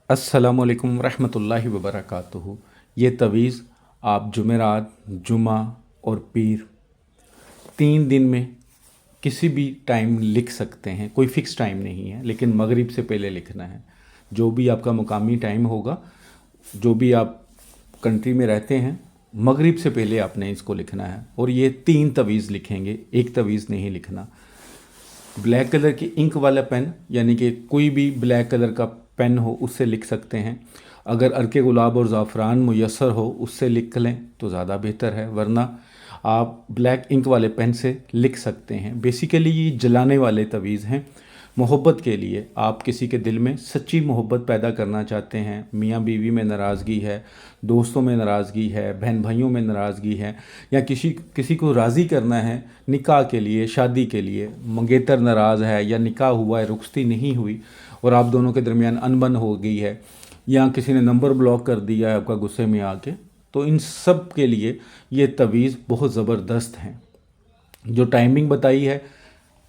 अस्सलामुअलैकुम रहमतुल्लाहि वबरकातुहू। ये तवीज़ आप जुमेरात, जुमा और पीर 3 दिन में किसी भी टाइम लिख सकते हैं। कोई फ़िक्स टाइम नहीं है, लेकिन मगरिब से पहले लिखना है। जो भी आपका मुकामी टाइम होगा, जो भी आप कंट्री में रहते हैं, मगरिब से पहले आपने इसको लिखना है। और ये 3 तवीज़ लिखेंगे, एक तवीज़ नहीं लिखना। ब्लैक कलर की इंक वाला पेन, यानी कि कोई भी ब्लैक कलर का पेन हो उससे लिख सकते हैं। अगर अर्के गुलाब और ज़ाफ़रान मुयस्सर हो उससे लिख लें तो ज़्यादा बेहतर है, वरना आप ब्लैक इंक वाले पेन से लिख सकते हैं। बेसिकली ये जलाने वाले तवीज़ हैं, मोहब्बत के लिए। आप किसी के दिल में सच्ची मोहब्बत पैदा करना चाहते हैं, मियाँ बीवी में नाराज़गी है, दोस्तों में नाराज़गी है, बहन भाइयों में नाराज़गी है, या किसी किसी को राज़ी करना है निकाह के लिए, शादी के लिए, मंगेतर नाराज़ है या निकाह हुआ है, रुखसती नहीं हुई और आप दोनों के दरमियान अनबन हो गई है, या किसी ने नंबर ब्लॉक कर दिया है आपका गुस्से में आके, तो इन सब के लिए ये तवीज़ बहुत ज़बरदस्त हैं। जो टाइमिंग बताई है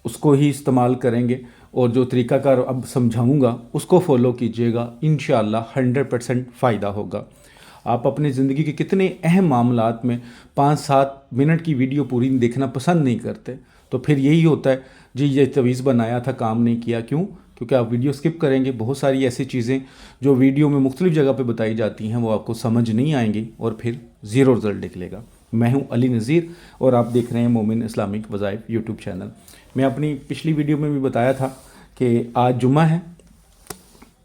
उसको ही इस्तेमाल करेंगे, और जो तरीक़ाकार अब समझाऊंगा उसको फॉलो कीजिएगा। इंशाअल्लाह 100% फ़ायदा होगा। आप अपनी ज़िंदगी के कितने अहम मामलात में 5-7 मिनट की वीडियो पूरी देखना पसंद नहीं करते, तो फिर यही होता है जी, ये तवीज़ बनाया था, काम नहीं किया। क्यों? क्योंकि आप वीडियो स्किप करेंगे। बहुत सारी ऐसी चीज़ें जो वीडियो में मुख्तलिफ़ जगह पे बताई जाती हैं वो आपको समझ नहीं आएंगी और फिर ज़ीरो रिज़ल्ट निकलेगा। मैं हूं अली नज़ीर और आप देख रहे हैं मोमिन इस्लामिक वज़ाइफ यूट्यूब चैनल। मैं अपनी पिछली वीडियो में भी बताया था कि आज जुम्मा है,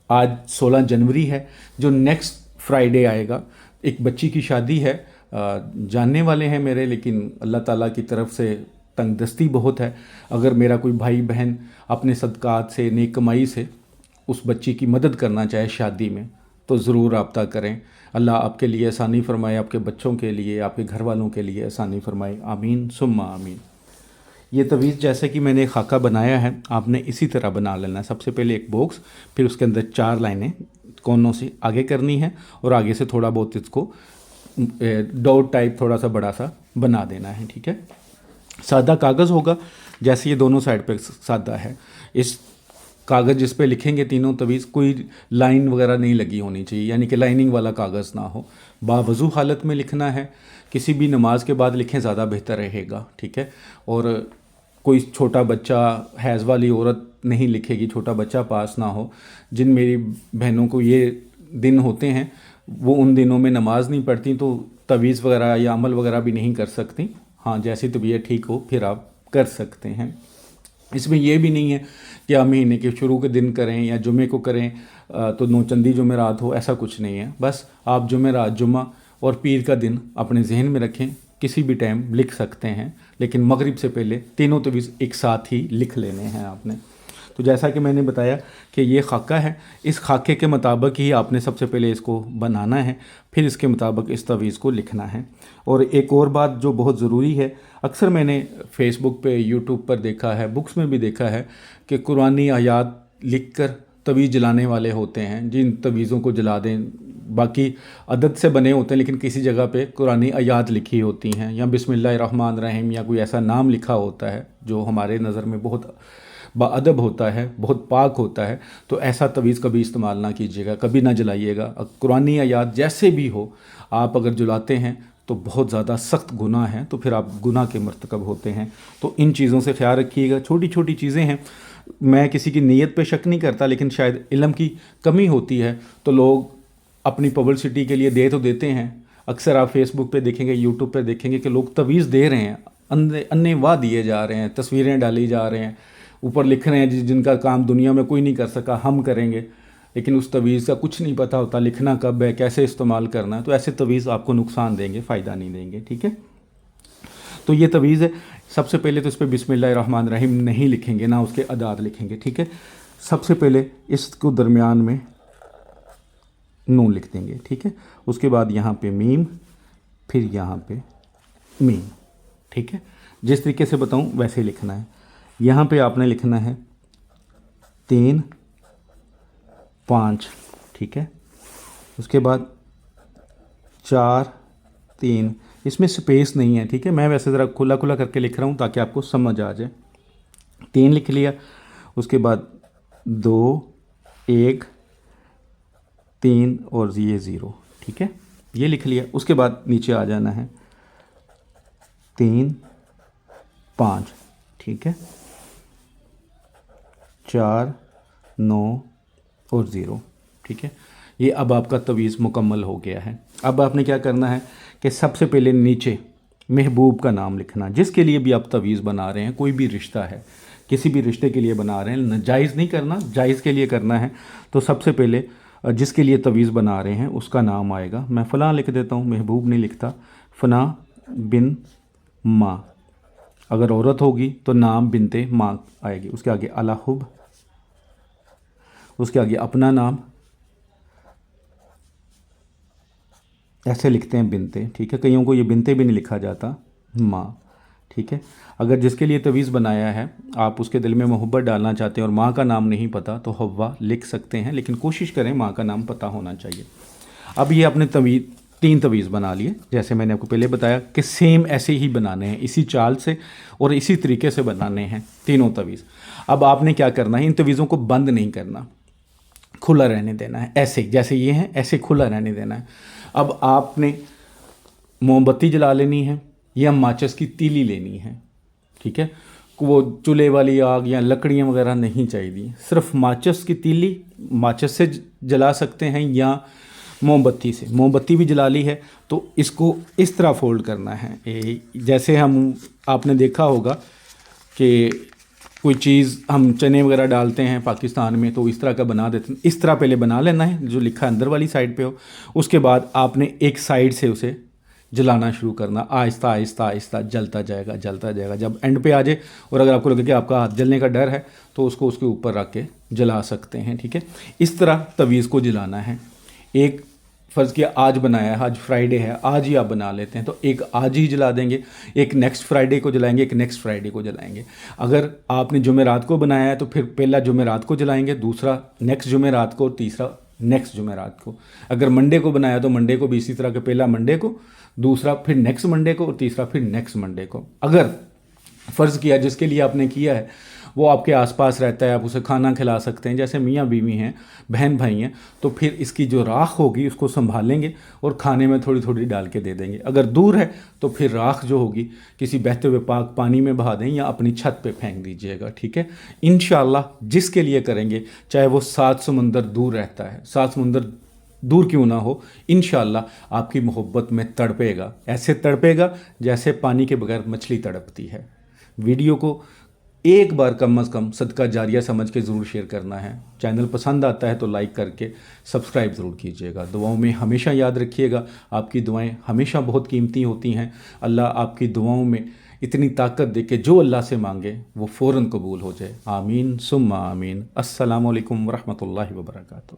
आज 16 जनवरी है। जो नेक्स्ट फ्राइडे आएगा, एक बच्ची की शादी है। जानने वाले हैं मेरे, लेकिन अल्लाह ताला की तरफ से तंगदस्ती बहुत है। अगर मेरा कोई भाई बहन अपने सदक़ात से, नेक कमाई से उस बच्ची की मदद करना चाहे शादी में, तो ज़रूर रब्ता करें। अल्लाह आपके लिए आसानी फ़रमाए, आपके बच्चों के लिए, आपके घर वालों के लिए आसानी फ़रमाए। आमीन सुम्मा आमीन। ये तवीज़ जैसे कि मैंने खाका बनाया है, आपने इसी तरह बना लेना है। सबसे पहले एक बॉक्स, फिर उसके अंदर 4 लाइनें कोनों से आगे करनी है और आगे से थोड़ा बहुत इसको डॉट टाइप थोड़ा सा बड़ा सा बना देना है। ठीक है, सादा कागज़ होगा, जैसे ये दोनों साइड पे सादा है। इस कागज़ जिस पे लिखेंगे तीनों तवीज़, कोई लाइन वगैरह नहीं लगी होनी चाहिए, यानी कि लाइनिंग वाला कागज़ ना हो। बावज़ू हालत में लिखना है, किसी भी नमाज के बाद लिखें, ज़्यादा बेहतर रहेगा। ठीक है, और कोई छोटा बच्चा, हैज़ वाली औरत नहीं लिखेगी, छोटा बच्चा पास ना हो। जिन मेरी बहनों को ये दिन होते हैं वो उन दिनों में नमाज नहीं पढ़ती, तो तवीज़ वगैरह या अमल वगैरह भी नहीं कर सकती। हाँ, जैसी तबीयत ठीक हो फिर आप कर सकते हैं। इसमें यह भी नहीं है कि आप महीने के शुरू के दिन करें या जुमे को करें तो नौचंदी जुमेरात हो, ऐसा कुछ नहीं है। बस आप जुमेरात, जुमा और पीर का दिन अपने जहन में रखें, किसी भी टाइम लिख सकते हैं, लेकिन मगरिब से पहले तीनों तवीज़ एक साथ ही लिख लेने हैं आपने। तो जैसा कि मैंने बताया कि ये खाका है, इस खाके के मुताबिक ही आपने सबसे पहले इसको बनाना है, फिर इसके मुताबिक इस तवीज़ को लिखना है। और एक और बात जो बहुत ज़रूरी है, अक्सर मैंने फ़ेसबुक पे, यूट्यूब पर देखा है, बुक्स में भी देखा है कि कुरानी आयात लिख कर तवीज़ जलाने वाले होते हैं। जिन तवीज़ों को जला दें, बाकी अदद से बने होते हैं, लेकिन किसी जगह पे कुरानी आयात लिखी होती हैं या बिस्मिल्लाहिर्रहमानिर्रहीम या कोई ऐसा नाम लिखा होता है जो हमारे नज़र में बहुत बाअदब होता है, बहुत पाक होता है। तो ऐसा तवीज़ कभी इस्तेमाल ना कीजिएगा, कभी ना जलाइएगा। कुरानी आयात जैसे भी हो, आप अगर जलाते हैं तो बहुत ज़्यादा सख्त गुनाह है, तो फिर आप गुनाह के मर्तकब होते हैं। तो इन चीज़ों से ख्याल रखिएगा। छोटी छोटी चीज़ें हैं, मैं किसी की नीयत पे शक नहीं करता, लेकिन शायद इल्म की कमी होती है, तो लोग अपनी पब्लिसिटी के लिए दे तो देते हैं। अक्सर आप फेसबुक पे देखेंगे, यूट्यूब पे देखेंगे कि लोग तवीज़ दे रहे हैं, अन्ने वाह दिए जा रहे हैं, तस्वीरें डाली जा रहे हैं, ऊपर लिख रहे हैं जिनका काम दुनिया में कोई नहीं कर सका हम करेंगे, लेकिन उस तवीज़ का कुछ नहीं पता होता, लिखना कब है, कैसे इस्तेमाल करना है। तो ऐसे तवीज़ आपको नुकसान देंगे, फ़ायदा नहीं देंगे। ठीक है, तो ये तवीज़ है। सबसे पहले तो इस पर बिस्मिल्लाहिर्रहमानिर्रहीम नहीं लिखेंगे, ना उसके अदाद लिखेंगे। ठीक है, सबसे पहले इसको दरमियान में नून लिख देंगे। ठीक है, उसके बाद यहाँ पे मीम, फिर यहाँ पे मीम। ठीक है, जिस तरीके से बताऊँ वैसे ही लिखना है। यहाँ पे आपने लिखना है 3, 5। ठीक है, उसके बाद 4, 3, इसमें स्पेस नहीं है। ठीक है, मैं वैसे ज़रा खुला खुला करके लिख रहा हूँ ताकि आपको समझ आ जाए। 3 लिख लिया, उसके बाद 2, 1, 3 اور یہ 0، ٹھیک ہے، یہ لکھ لیا۔ اس کے بعد نیچے آ جانا ہے 3 5، ٹھیک ہے، 4 9 اور 0، ٹھیک ہے۔ یہ اب آپ کا تویز مکمل ہو گیا ہے۔ اب آپ نے کیا کرنا ہے کہ سب سے پہلے نیچے محبوب کا نام لکھنا، جس کے لیے بھی آپ تویز بنا رہے ہیں، کوئی بھی رشتہ ہے، کسی بھی رشتے کے لیے بنا رہے ہیں، ناجائز نہیں کرنا، جائز کے لیے کرنا ہے۔ تو سب سے پہلے جس کے لیے تویز بنا رہے ہیں اس کا نام آئے گا۔ میں فلاں لکھ دیتا ہوں، محبوب نہیں لکھتا، فلاں بن ماں، اگر عورت ہوگی تو نام بنتے ماں آئے گی، اس کے آگے الحب، اس کے آگے اپنا نام، ایسے لکھتے ہیں بنتے، ٹھیک ہے، کئیوں کو یہ بنتے بھی نہیں لکھا جاتا، ماں، ٹھیک ہے۔ اگر جس کے لیے تویز بنایا ہے آپ اس کے دل میں محبت ڈالنا چاہتے ہیں اور ماں کا نام نہیں پتہ تو حوا لکھ سکتے ہیں، لیکن کوشش کریں ماں کا نام پتہ ہونا چاہیے۔ اب یہ اپنے 3 تویز بنا لیے، جیسے میں نے آپ کو پہلے بتایا کہ سیم ایسے ہی بنانے ہیں، اسی چال سے اور اسی طریقے سے بنانے ہیں تینوں تویز۔ اب آپ نے کیا کرنا ہے، ان تویزوں کو بند نہیں کرنا، کھلا رہنے دینا ہے، ایسے جیسے یہ ہیں ایسے کھلا رہنے دینا ہے۔ اب آپ نے موم بتی جلا لینی ہے یا ماچس کی تیلی لینی ہے، ٹھیک ہے، وہ چولہے والی آگ یا لکڑیاں وغیرہ نہیں چاہیے، صرف ماچس کی تیلی، ماچس سے جلا سکتے ہیں یا موم بتی سے۔ موم بتی بھی جلا لی ہے تو اس کو اس طرح فولڈ کرنا ہے، جیسے آپ نے دیکھا ہوگا کہ کوئی چیز ہم چنے وغیرہ ڈالتے ہیں پاکستان میں تو اس طرح کا بنا دیتے ہیں، اس طرح پہلے بنا لینا ہے جو لکھا اندر والی سائڈ پہ ہو۔ اس کے بعد آپ نے ایک سائڈ سے اسے جلانا شروع کرنا، آہستہ آہستہ آہستہ جلتا جائے گا جلتا جائے گا، جب اینڈ پہ آ جائے اور اگر آپ کو لگے کہ آپ کا ہاتھ جلنے کا ڈر ہے تو اس کو اس کے اوپر رکھ کے جلا سکتے ہیں، ٹھیک ہے۔ اس طرح تویز کو جلانا ہے۔ ایک فرض کیا آج بنایا ہے، آج فرائیڈے ہے، آج ہی آپ بنا لیتے ہیں تو ایک آج ہی جلا دیں گے، ایک نیکسٹ فرائیڈے کو جلائیں گے، ایک نیکسٹ فرائیڈے کو جلائیں گے۔ اگر آپ نے جمعرات کو بنایا ہے تو پھر پہلا جمعرات کو جلائیں گے، دوسرا نیکسٹ جمعرات کو، تیسرا نیکسٹ جمعرات کو۔ اگر منڈے کو بنایا تو منڈے کو بھی اسی طرح کہ پہلا منڈے کو، دوسرا پھر نیکسٹ منڈے کو اور تیسرا پھر نیکسٹ منڈے کو۔ اگر فرض کیا جس کے لیے آپ نے کیا ہے وہ آپ کے آس پاس رہتا ہے، آپ اسے کھانا کھلا سکتے ہیں، جیسے میاں بیوی ہیں، بہن بھائی ہیں، تو پھر اس کی جو راکھ ہوگی اس کو سنبھالیں گے اور کھانے میں تھوڑی تھوڑی ڈال کے دے دیں گے۔ اگر دور ہے تو پھر راکھ جو ہوگی کسی بہتے ہوئے پاک پانی میں بہا دیں یا اپنی چھت پہ پھینک دیجیے گا، ٹھیک ہے۔ انشاءاللہ جس کے لیے کریں گے چاہے وہ 7 سمندر دور رہتا ہے، 7 سمندر دور کیوں نہ ہو، انشاءاللہ آپ کی محبت میں تڑپے گا، ایسے تڑپے گا جیسے پانی کے بغیر مچھلی تڑپتی ہے۔ ویڈیو کو ایک بار کم از کم صدقہ جاریہ سمجھ کے ضرور شیئر کرنا ہے۔ چینل پسند آتا ہے تو لائک کر کے سبسکرائب ضرور کیجیے گا۔ دعاؤں میں ہمیشہ یاد رکھیے گا، آپ کی دعائیں ہمیشہ بہت قیمتی ہوتی ہیں۔ اللہ آپ کی دعاؤں میں اتنی طاقت دے کہ جو اللہ سے مانگے وہ فوراً قبول ہو جائے۔ آمین ثم آمین۔ السلام علیکم ورحمۃ اللہ وبرکاتہ۔